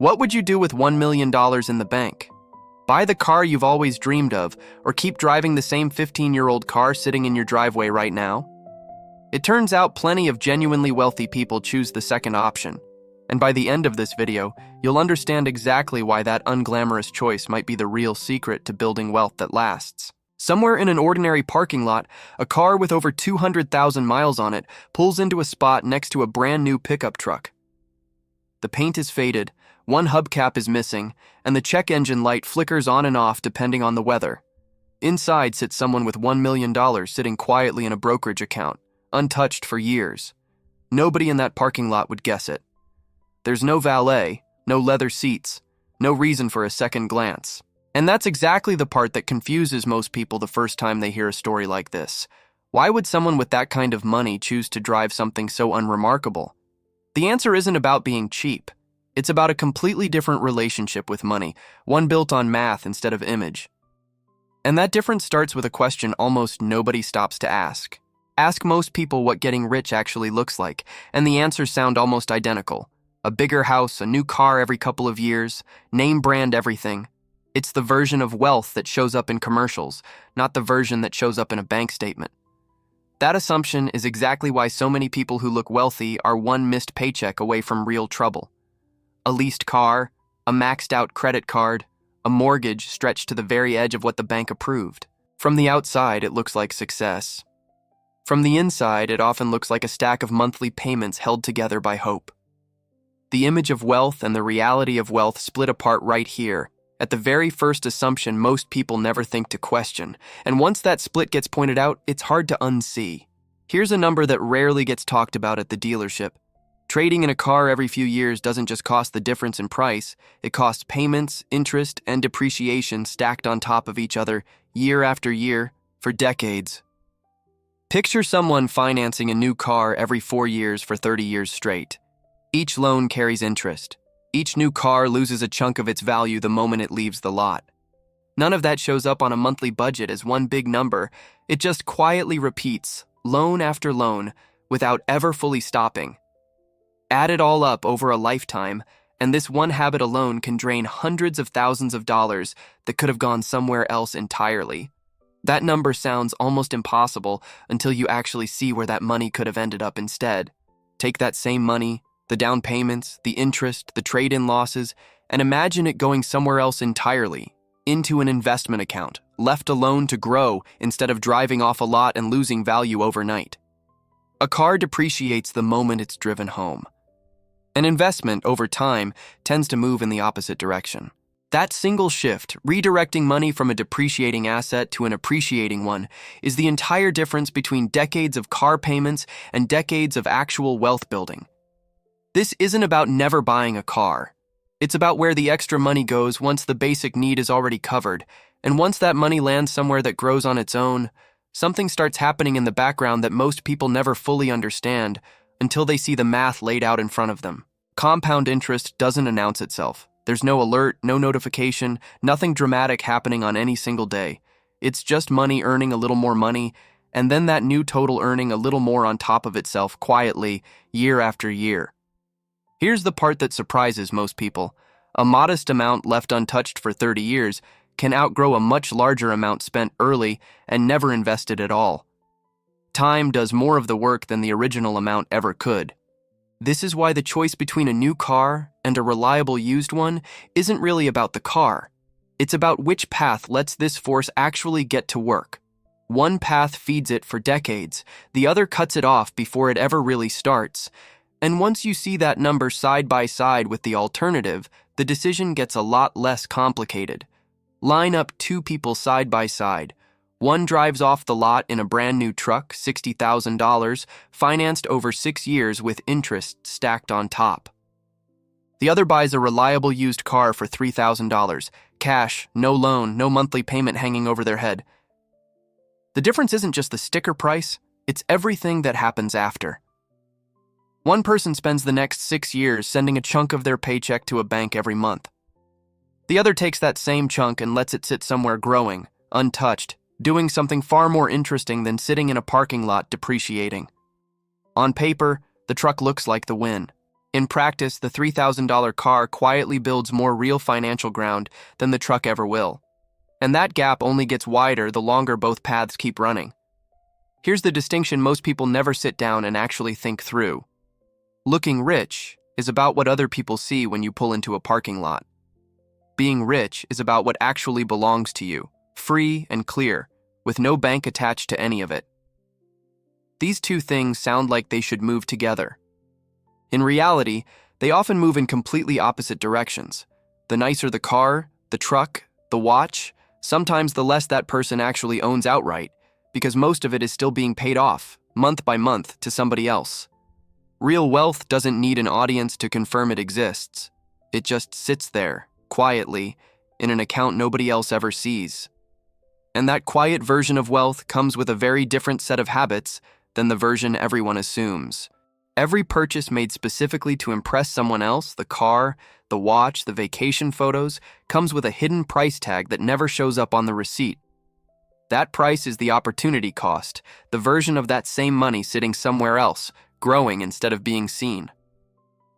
What would you do with $1 million in the bank? Buy the car you've always dreamed of, or keep driving the same 15-year-old car sitting in your driveway right now? It turns out plenty of genuinely wealthy people choose the second option. And by the end of this video, you'll understand exactly why that unglamorous choice might be the real secret to building wealth that lasts. Somewhere in an ordinary parking lot, a car with over 200,000 miles on it pulls into a spot next to a brand new pickup truck. The paint is faded, one hubcap is missing, and the check engine light flickers on and off depending on the weather. Inside sits someone with $1 million sitting quietly in a brokerage account, untouched for years. Nobody in that parking lot would guess it. There's no valet, no leather seats, no reason for a second glance. And that's exactly the part that confuses most people the first time they hear a story like this. Why would someone with that kind of money choose to drive something so unremarkable? The answer isn't about being cheap. It's about a completely different relationship with money, one built on math instead of image. And that difference starts with a question almost nobody stops to ask. Ask most people what getting rich actually looks like, and the answers sound almost identical. A bigger house, a new car every couple of years, name brand everything. It's the version of wealth that shows up in commercials, not the version that shows up in a bank statement. That assumption is exactly why so many people who look wealthy are one missed paycheck away from real trouble. A leased car, a maxed-out credit card, a mortgage stretched to the very edge of what the bank approved. From the outside, it looks like success. From the inside, it often looks like a stack of monthly payments held together by hope. The image of wealth and the reality of wealth split apart right here, at the very first assumption most people never think to question, and once that split gets pointed out, it's hard to unsee. Here's a number that rarely gets talked about at the dealership. Trading in a car every few years doesn't just cost the difference in price, it costs payments, interest, and depreciation stacked on top of each other, year after year, for decades. Picture someone financing a new car every 4 years for 30 years straight. Each loan carries interest. Each new car loses a chunk of its value the moment it leaves the lot. None of that shows up on a monthly budget as one big number. It just quietly repeats, loan after loan, without ever fully stopping. Add it all up over a lifetime, and this one habit alone can drain hundreds of thousands of dollars that could have gone somewhere else entirely. That number sounds almost impossible until you actually see where that money could have ended up instead. Take that same money, the down payments, the interest, the trade-in losses, and imagine it going somewhere else entirely, into an investment account, left alone to grow instead of driving off a lot and losing value overnight. A car depreciates the moment it's driven home. An investment, over time, tends to move in the opposite direction. That single shift, redirecting money from a depreciating asset to an appreciating one, is the entire difference between decades of car payments and decades of actual wealth building. This isn't about never buying a car. It's about where the extra money goes once the basic need is already covered, and once that money lands somewhere that grows on its own, something starts happening in the background that most people never fully understand until they see the math laid out in front of them. Compound interest doesn't announce itself. There's no alert, no notification, nothing dramatic happening on any single day. It's just money earning a little more money, and then that new total earning a little more on top of itself quietly, year after year. Here's the part that surprises most people. A modest amount left untouched for 30 years can outgrow a much larger amount spent early and never invested at all. Time does more of the work than the original amount ever could. This is why the choice between a new car and a reliable used one isn't really about the car. It's about which path lets this force actually get to work. One path feeds it for decades, the other cuts it off before it ever really starts. And once you see that number side by side with the alternative, the decision gets a lot less complicated. Line up two people side by side. One drives off the lot in a brand new truck, $60,000, financed over 6 years with interest stacked on top. The other buys a reliable used car for $3,000, cash, no loan, no monthly payment hanging over their head. The difference isn't just the sticker price, it's everything that happens after. One person spends the next 6 years sending a chunk of their paycheck to a bank every month. The other takes that same chunk and lets it sit somewhere growing, untouched, doing something far more interesting than sitting in a parking lot depreciating. On paper, the truck looks like the win. In practice, the $3,000 car quietly builds more real financial ground than the truck ever will. And that gap only gets wider the longer both paths keep running. Here's the distinction most people never sit down and actually think through. Looking rich is about what other people see when you pull into a parking lot. Being rich is about what actually belongs to you, free and clear, with no bank attached to any of it. These two things sound like they should move together. In reality, they often move in completely opposite directions. The nicer the car, the truck, the watch, sometimes the less that person actually owns outright, because most of it is still being paid off, month by month, to somebody else. Real wealth doesn't need an audience to confirm it exists. It just sits there, quietly, in an account nobody else ever sees. And that quiet version of wealth comes with a very different set of habits than the version everyone assumes. Every purchase made specifically to impress someone else, the car, the watch, the vacation photos, comes with a hidden price tag that never shows up on the receipt. That price is the opportunity cost, the version of that same money sitting somewhere else, growing instead of being seen.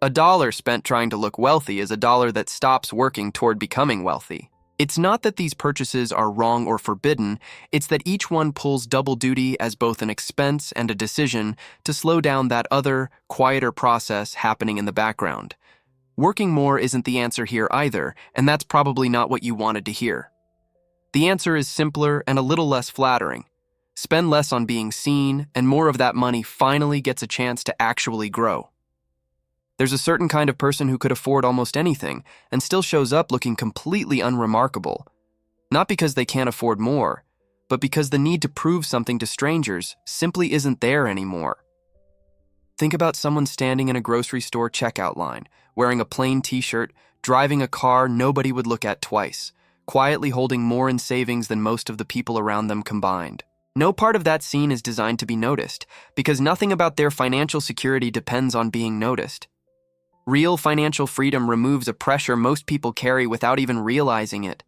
A dollar spent trying to look wealthy is a dollar that stops working toward becoming wealthy. It's not that these purchases are wrong or forbidden, it's that each one pulls double duty as both an expense and a decision to slow down that other, quieter process happening in the background. Working more isn't the answer here either, and that's probably not what you wanted to hear. The answer is simpler and a little less flattering. Spend less on being seen, and more of that money finally gets a chance to actually grow. There's a certain kind of person who could afford almost anything and still shows up looking completely unremarkable. Not because they can't afford more, but because the need to prove something to strangers simply isn't there anymore. Think about someone standing in a grocery store checkout line, wearing a plain t-shirt, driving a car nobody would look at twice, quietly holding more in savings than most of the people around them combined. No part of that scene is designed to be noticed, because nothing about their financial security depends on being noticed. Real financial freedom removes a pressure most people carry without even realizing it.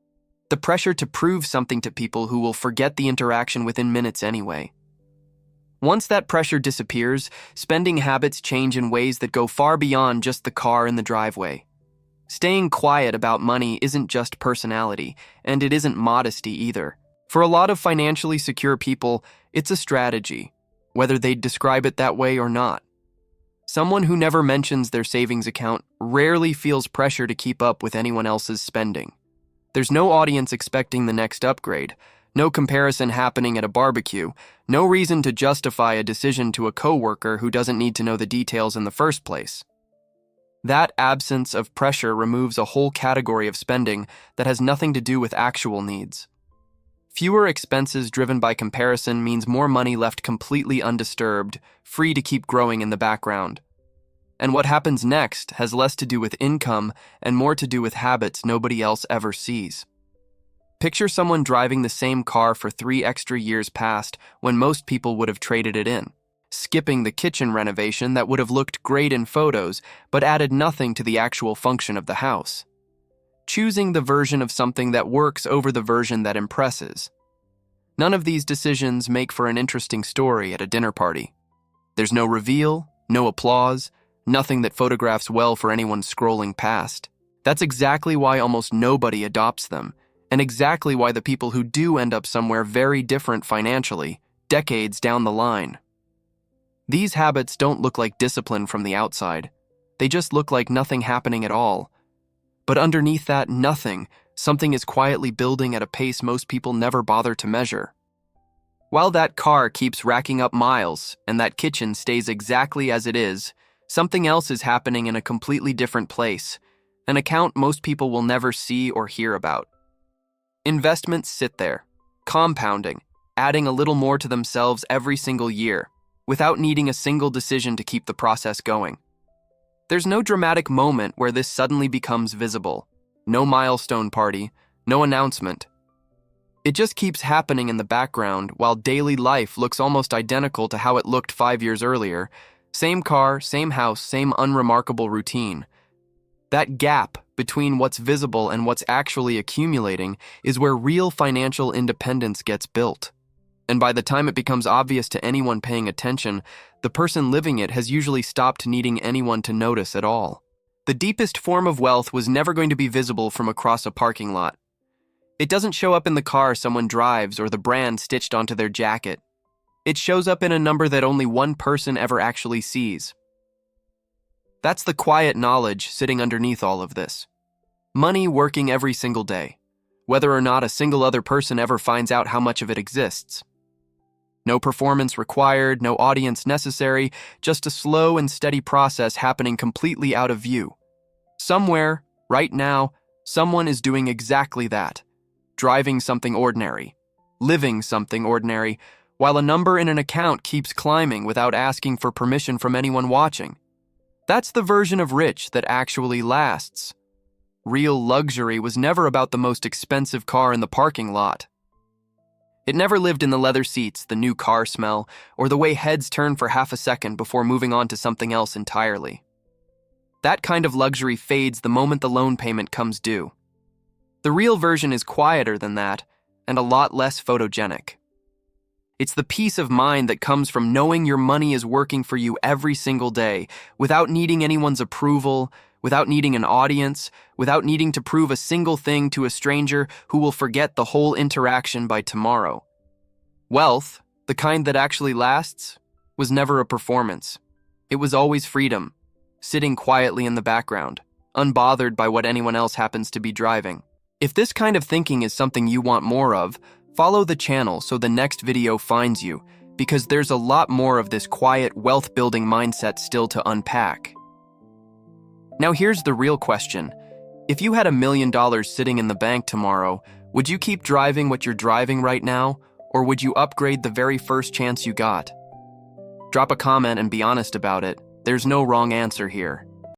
The pressure to prove something to people who will forget the interaction within minutes anyway. Once that pressure disappears, spending habits change in ways that go far beyond just the car in the driveway. Staying quiet about money isn't just personality, and it isn't modesty either. For a lot of financially secure people, it's a strategy, whether they'd describe it that way or not. Someone who never mentions their savings account rarely feels pressure to keep up with anyone else's spending. There's no audience expecting the next upgrade, no comparison happening at a barbecue, no reason to justify a decision to a coworker who doesn't need to know the details in the first place. That absence of pressure removes a whole category of spending that has nothing to do with actual needs. Fewer expenses driven by comparison means more money left completely undisturbed, free to keep growing in the background. And what happens next has less to do with income and more to do with habits nobody else ever sees. Picture someone driving the same car for 3 extra years past when most people would have traded it in, skipping the kitchen renovation that would have looked great in photos but added nothing to the actual function of the house. Choosing the version of something that works over the version that impresses. None of these decisions make for an interesting story at a dinner party. There's no reveal, no applause, nothing that photographs well for anyone scrolling past. That's exactly why almost nobody adopts them, and exactly why the people who do end up somewhere very different financially, decades down the line. These habits don't look like discipline from the outside. They just look like nothing happening at all. But underneath that nothing, something is quietly building at a pace most people never bother to measure. While that car keeps racking up miles and that kitchen stays exactly as it is, something else is happening in a completely different place, an account most people will never see or hear about. Investments sit there, compounding, adding a little more to themselves every single year, without needing a single decision to keep the process going. There's no dramatic moment where this suddenly becomes visible. No milestone party, no announcement. It just keeps happening in the background while daily life looks almost identical to how it looked 5 years earlier. Same car, same house, same unremarkable routine. That gap between what's visible and what's actually accumulating is where real financial independence gets built. And by the time it becomes obvious to anyone paying attention, the person living it has usually stopped needing anyone to notice at all. The deepest form of wealth was never going to be visible from across a parking lot. It doesn't show up in the car someone drives or the brand stitched onto their jacket. It shows up in a number that only one person ever actually sees. That's the quiet knowledge sitting underneath all of this. Money working every single day, whether or not a single other person ever finds out how much of it exists. No performance required, no audience necessary, just a slow and steady process happening completely out of view. Somewhere, right now, someone is doing exactly that. Driving something ordinary, living something ordinary, while a number in an account keeps climbing without asking for permission from anyone watching. That's the version of rich that actually lasts. Real luxury was never about the most expensive car in the parking lot. It never lived in the leather seats, the new car smell, or the way heads turn for half a second before moving on to something else entirely. That kind of luxury fades the moment the loan payment comes due. The real version is quieter than that, and a lot less photogenic. It's the peace of mind that comes from knowing your money is working for you every single day, without needing anyone's approval, without needing an audience, without needing to prove a single thing to a stranger who will forget the whole interaction by tomorrow. Wealth, the kind that actually lasts, was never a performance. It was always freedom, sitting quietly in the background, unbothered by what anyone else happens to be driving. If this kind of thinking is something you want more of, follow the channel so the next video finds you, because there's a lot more of this quiet, wealth-building mindset still to unpack. Now here's the real question. If you had $1 million sitting in the bank tomorrow, would you keep driving what you're driving right now, or would you upgrade the very first chance you got? Drop a comment and be honest about it. There's no wrong answer here.